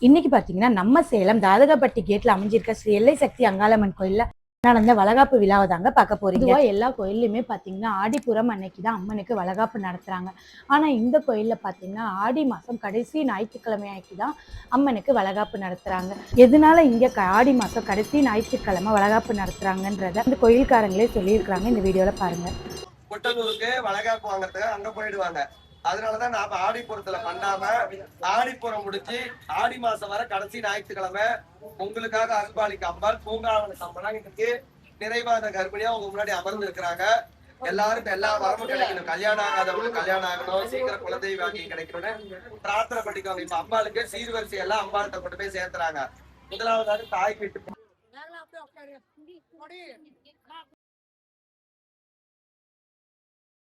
இன்னைக்கு பாத்தீங்கன்னா நம்ம சேலம் தாதகப்பட்டி கேட்ல அமைஞ்சிருக்க ஸ்ரீ எல்லை சக்தி அங்காளம்மன் கோயில்ல நடந்த வளகாப்பு விழாவை தாங்க பார்க்க போறீங்க. எல்லா கோயிலுமே பாத்தீங்கன்னா ஆடிப்புறம் அன்னைக்குதான் அம்மனுக்கு வளகாப்பு நடத்துறாங்க. ஆனா இந்த கோயில்ல பாத்தீங்கன்னா ஆடி மாசம் கடைசி ஞாயிற்றுக்கிழமை அன்னைக்குதான் அம்மனுக்கு வளகாப்பு நடத்துறாங்க. எதனால இங்க ஆடி மாசம் கடைசி ஞாயிற்றுக்கிழமை வளகாப்பு நடத்துறாங்கன்றத அந்த கோயில்காரங்களே சொல்லியிருக்கிறாங்க. இந்த வீடியோல பாருங்க. கொட்டனூருக்கு வளகாப்பு வாங்கறதுக்கு அங்க போயிடுவாங்க. அதனாலதான் நாம ஆடிப்புறத்துல பண்ணாம ஆடிப்புறம் முடிச்சு ஆடி மாசம் வர கடைசி ஞாயிற்றுக்கிழமை உங்களுக்காக அருள்பாலிக்கு அம்பாள் பூங்காவன சம்பளம் இன்னைக்கு நிறைவாத கர்ப்பிணியா உங்க முன்னாடி அமர்ந்து இருக்கிறாங்க. எல்லாருக்கும் எல்லா வரமும் கிடைக்கணும். கல்யாணம் ஆகாதவங்களுக்கு கல்யாணம் ஆகணும், சீக்கிரம் குழந்தை வாக்கியம் கிடைக்கணும்னு பிரார்த்தனை பண்ணிக்கோங்க. இப்ப அம்பாளுக்கு சீர்வரிசை எல்லாம் அம்பாள்கிட்ட கொண்டு போய் சேர்த்துறாங்க. முதலாவதாக தாய் வீட்டு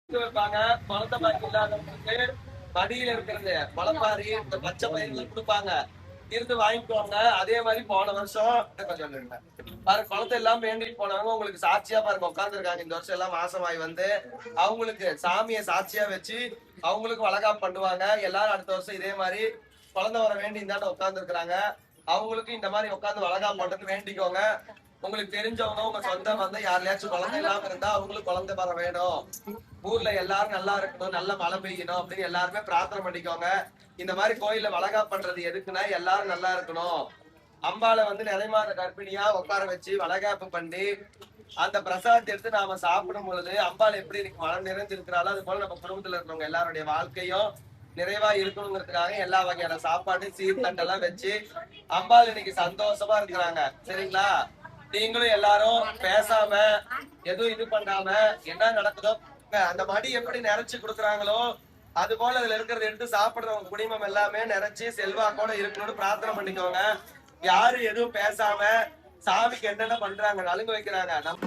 வைப்பாங்க. குழந்தை பாக்கி இல்லாதவங்களுக்கு மடியில இருக்கிறது மலப்பாரி இந்த பச்சை பயிர்கள் கொடுப்பாங்க, இருந்து வாங்கிக்குவாங்க. அதே மாதிரி போன வருஷம் பாருங்க, குழந்தை எல்லாம் வேண்டிட்டு போனவங்க உங்களுக்கு சாட்சியா பாருங்க உட்கார்ந்து இருக்காங்க. இந்த வருஷம் எல்லாம் மாசமாய் வந்து அவங்களுக்கு சாமியை சாட்சியா வச்சு அவங்களுக்கு வளகாப்பு பண்ணுவாங்க. எல்லாரும் அடுத்த வருஷம் இதே மாதிரி குழந்தை வர வேண்டி இந்த உட்கார்ந்து இருக்கிறாங்க. அவங்களுக்கு இந்த மாதிரி உட்கார்ந்து வளகாப்பு பண்றது வேண்டிக்கோங்க. உங்களுக்கு தெரிஞ்சவங்க உங்க சொந்தம் வந்து யாரையாச்சும் குழந்தை இல்லாம இருந்தா அவங்களுக்கு குழந்தை வர வேணும், ஊர்ல எல்லாரும் நல்லா இருக்கணும், நல்ல மழை பெய்யணும் அப்படின்னு எல்லாருமே பிரார்த்தனை பண்ணிக்கோங்க. இந்த மாதிரி கோயில்ல வளகாப்பு பண்றது எதுக்குன்னா எல்லாரும் நல்லா இருக்கணும். அம்பாளை வந்து நிறைமாத கர்ப்பிணியா உட்கார வச்சு வளகாப்பு பண்ணி அந்த பிரசாதத்தை எடுத்து நாம சாப்பிடும் பொழுது அம்பாள் எப்படி இன்னைக்கு மனம் நிறைஞ்சிருக்கிறாளோ அது போல நம்ம குடும்பத்துல இருக்கிறவங்க எல்லாருடைய வாழ்க்கையும் நிறைவா இருக்கணுங்கிறதுக்காக எல்லா வகையான சாப்பாடு சீர்தண்டெல்லாம் வச்சு அம்பாள் இன்னைக்கு சந்தோஷமா இருக்கிறாங்க. சரிங்களா? நீங்களும் எல்லாரும் பேசாம எதுவும் இது பண்ணாம என்ன நடக்குதோ அந்த மடி எப்படி நிறைச்சு கொடுக்குறாங்களோ அது போல அதுல இருக்கிறத எடுத்து சாப்பிடுறவங்க குடிமம் எல்லாமே நிறைச்சு செல்வாக்கோட இருக்கணும்னு பிரார்த்தனை பண்ணிக்கோங்க. யாரு எதுவும் பேசாம சாமிக்கு என்னென்ன பண்றாங்க நலுங்கு வைக்கிறாங்க.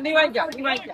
நீ வாங்கிக்க நீ வாங்கிக்க